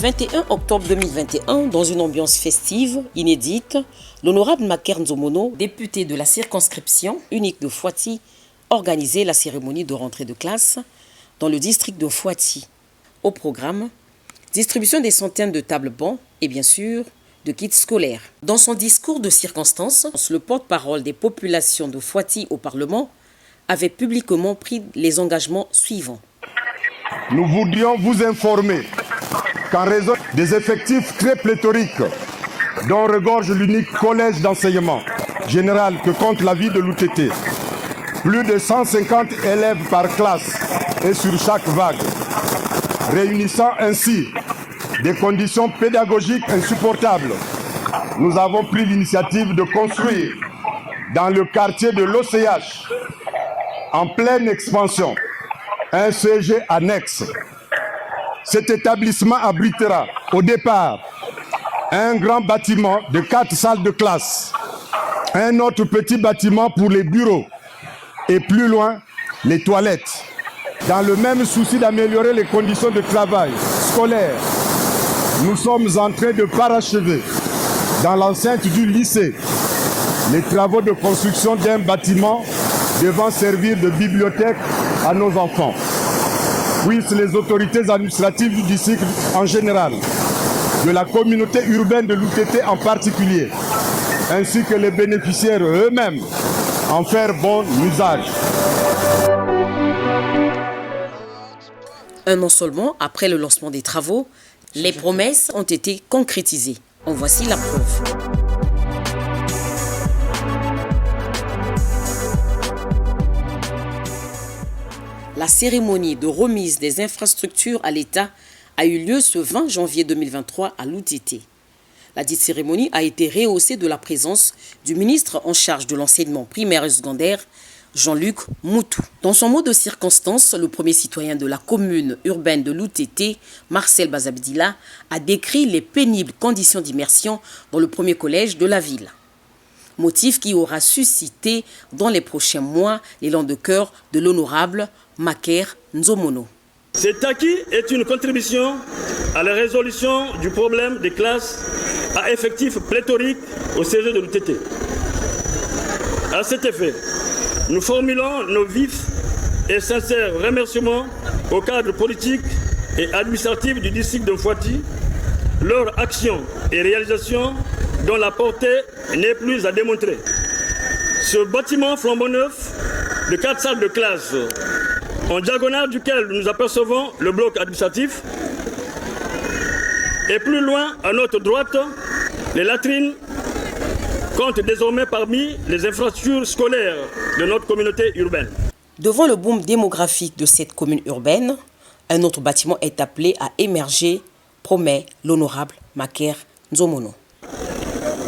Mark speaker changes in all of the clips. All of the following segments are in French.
Speaker 1: 21 octobre 2021, dans une ambiance festive, inédite, l'honorable Maker Nzomono, député de la circonscription unique de Fouati, organisait la cérémonie de rentrée de classe dans le district de Fouati. Au programme, distribution des centaines de tables-bancs et bien sûr, de kits scolaires. Dans son discours de circonstance, le porte-parole des populations de Fouati au Parlement avait publiquement pris les engagements suivants.
Speaker 2: Nous voudrions vous informer qu'en raison des effectifs très pléthoriques dont regorge l'unique collège d'enseignement général que compte la ville de l'UTT, plus de 150 élèves par classe et sur chaque vague, réunissant ainsi des conditions pédagogiques insupportables, nous avons pris l'initiative de construire dans le quartier de l'OCH, en pleine expansion, un CG annexe. Cet établissement abritera au départ un grand bâtiment de 4 salles de classe, un autre petit bâtiment pour les bureaux et plus loin les toilettes. Dans le même souci d'améliorer les conditions de travail scolaire, nous sommes en train de parachever dans l'enceinte du lycée les travaux de construction d'un bâtiment devant servir de bibliothèque à nos enfants. Puissent les autorités administratives du district en général, de la communauté urbaine de l'UTT en particulier, ainsi que les bénéficiaires eux-mêmes, en faire bon usage.
Speaker 1: Un an seulement après le lancement des travaux, les promesses ont été concrétisées. En voici la preuve. La cérémonie de remise des infrastructures à l'État a eu lieu ce 20 janvier 2023 à l'UTT. La dite cérémonie a été rehaussée de la présence du ministre en charge de l'enseignement primaire et secondaire, Jean-Luc Moutou. Dans son mot de circonstance, le premier citoyen de la commune urbaine de l'UTT, Marcel Bazabdila, a décrit les pénibles conditions d'immersion dans le premier collège de la ville. Motif qui aura suscité dans les prochains mois l'élan de cœur de l'honorable Maker Nzomono.
Speaker 3: Cet acquis est une contribution à la résolution du problème des classes à effectifs pléthoriques au CG de l'UTT. À cet effet, nous formulons nos vifs et sincères remerciements aux cadres politiques et administratifs du district de Fouati, leur action et réalisation dont la portée n'est plus à démontrer. Ce bâtiment flambant neuf de 4 salles de classe, en diagonale duquel nous apercevons le bloc administratif, et plus loin, à notre droite, les latrines comptent désormais parmi les infrastructures scolaires de notre communauté urbaine.
Speaker 1: Devant le boom démographique de cette commune urbaine, un autre bâtiment est appelé à émerger, promet l'honorable Maker Nzomono.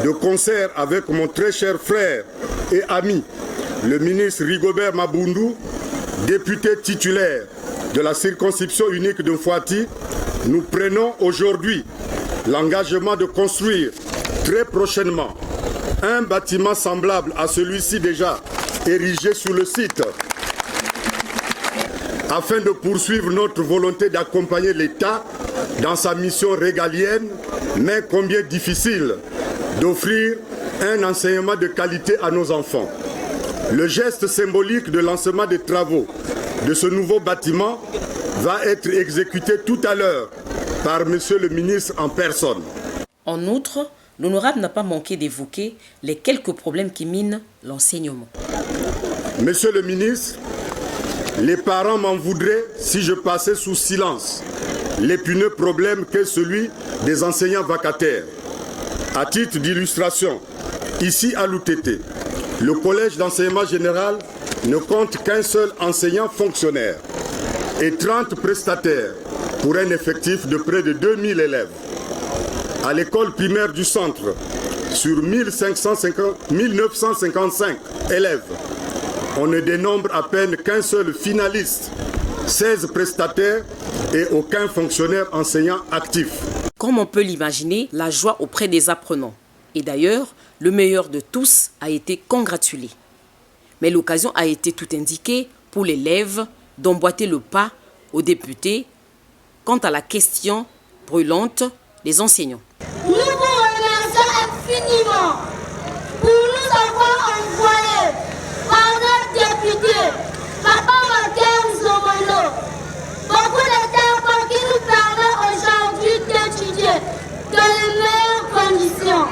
Speaker 2: De concert avec mon très cher frère et ami, le ministre Rigobert Mabundu, député titulaire de la circonscription unique de Fouati, nous prenons aujourd'hui l'engagement de construire très prochainement un bâtiment semblable à celui-ci déjà érigé sur le site, afin de poursuivre notre volonté d'accompagner l'État dans sa mission régalienne, mais combien difficile, d'offrir un enseignement de qualité à nos enfants. Le geste symbolique de lancement des travaux de ce nouveau bâtiment va être exécuté tout à l'heure par Monsieur le ministre en personne.
Speaker 1: En outre, l'honorable n'a pas manqué d'évoquer les quelques problèmes qui minent l'enseignement.
Speaker 2: Monsieur le ministre, les parents m'en voudraient si je passais sous silence l'épineux problème qu'est celui des enseignants vacataires. À titre d'illustration, ici à l'UTT, le collège d'enseignement général ne compte qu'un seul enseignant fonctionnaire et 30 prestataires pour un effectif de près de 2000 élèves. À l'école primaire du centre, sur 1955 élèves, on ne dénombre à peine qu'un seul finaliste, 16 prestataires et aucun fonctionnaire enseignant actif.
Speaker 1: Comme on peut l'imaginer, la joie auprès des apprenants. Et d'ailleurs, le meilleur de tous a été congratulé. Mais l'occasion a été tout indiquée pour l'élève d'emboîter le pas aux députés quant à la question brûlante des enseignants.
Speaker 4: Nous vous remercions infiniment pour nous avoir envoyé par notre député, Papa Maker Nzomono, beaucoup de temps qui nous permet aujourd'hui d'étudier dans les meilleures conditions.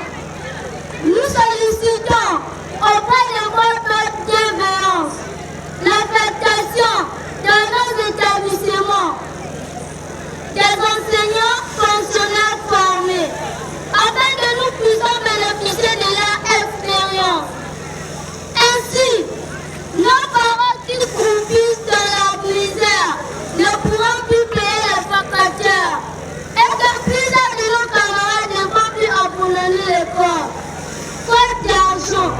Speaker 4: Nous sollicitons auprès de votre bienveillance l'affectation dans nos établissements des enseignants fonctionnaires formés, afin que nous puissions bénéficier de leur expérience. Ainsi, nos parents qui croupissent dans la misère ne pourront plus payer les vacataires et que plusieurs de nos camarades ne vont plus abandonner l'école. Faute d'argent.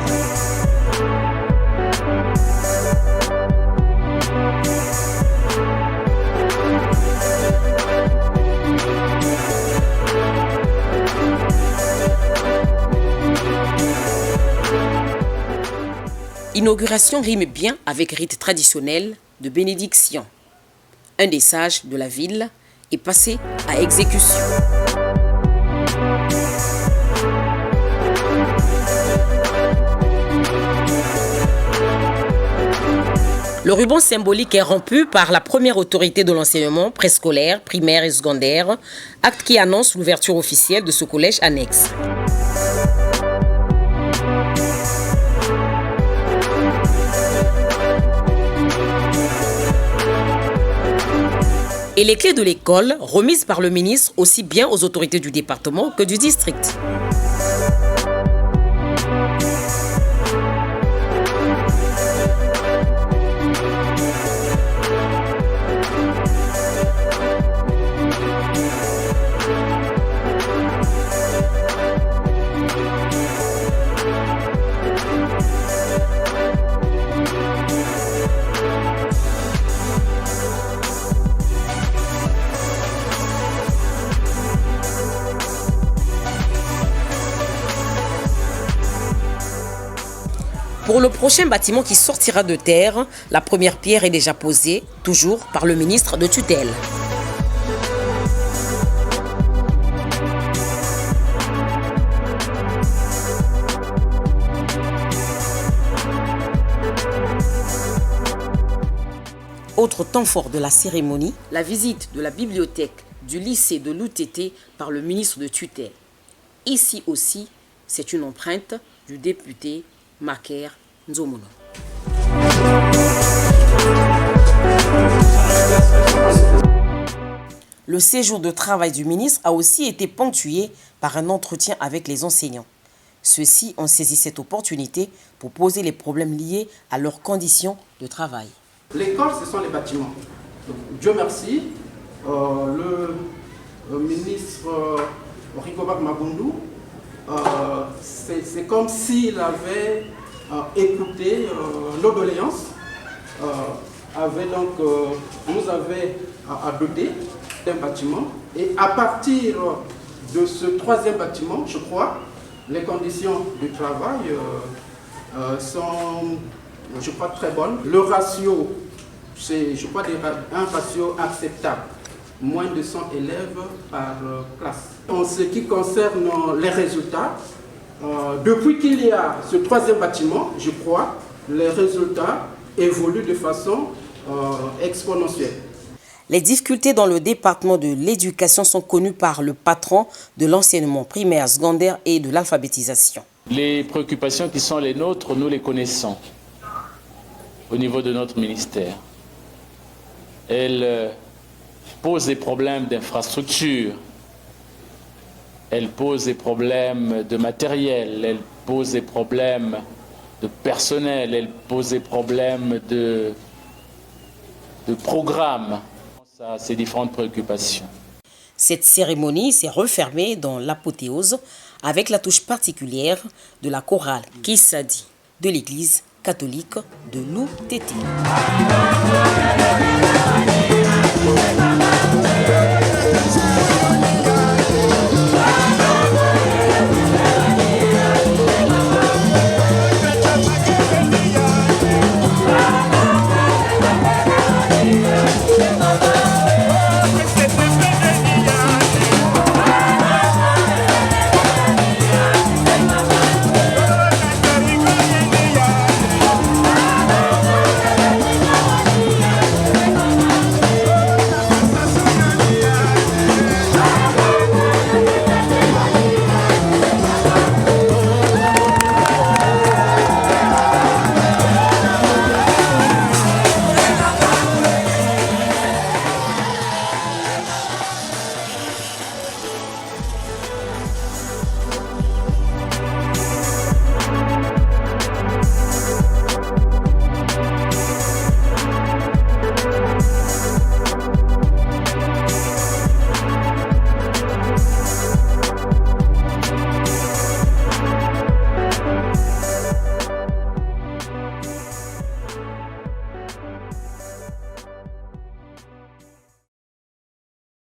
Speaker 1: Inauguration rime bien avec rite traditionnel de bénédiction. Un des sages de la ville est passé à exécution. Le ruban symbolique est rompu par la première autorité de l'enseignement préscolaire, primaire et secondaire, acte qui annonce l'ouverture officielle de ce collège annexe. Et les clés de l'école remises par le ministre aussi bien aux autorités du département que du district. Pour le prochain bâtiment qui sortira de terre, la première pierre est déjà posée, toujours par le ministre de tutelle. Autre temps fort de la cérémonie, la visite de la bibliothèque du lycée de l'UTT par le ministre de tutelle. Ici aussi, c'est une empreinte du député Maker Nzomono. Le séjour de travail du ministre a aussi été ponctué par un entretien avec les enseignants. Ceux-ci ont saisi cette opportunité pour poser les problèmes liés à leurs conditions de travail.
Speaker 5: L'école, ce sont les bâtiments. Donc, Dieu merci, le ministre Rigobert Mabundu, c'est comme s'il avait écouté nos doléances, nous avait doté d'un bâtiment. Et à partir de ce troisième bâtiment, je crois, les conditions de travail sont, je crois, très bonnes. Le ratio, c'est, je crois, un ratio acceptable. Moins de 100 élèves par classe. En ce qui concerne les résultats, depuis qu'il y a ce troisième bâtiment, je crois, les résultats évoluent de façon exponentielle.
Speaker 1: Les difficultés dans le département de l'éducation sont connues par le patron de l'enseignement primaire, secondaire et de l'alphabétisation.
Speaker 6: Les préoccupations qui sont les nôtres, nous les connaissons au niveau de notre ministère. Elles posent des problèmes d'infrastructure, elles posent des problèmes de matériel, elles posent des problèmes de personnel, elles posent des problèmes de programme. Ça, ces différentes préoccupations.
Speaker 1: Cette cérémonie s'est refermée dans l'apothéose avec la touche particulière de la chorale Kissadi de l'église catholique de l'UTT.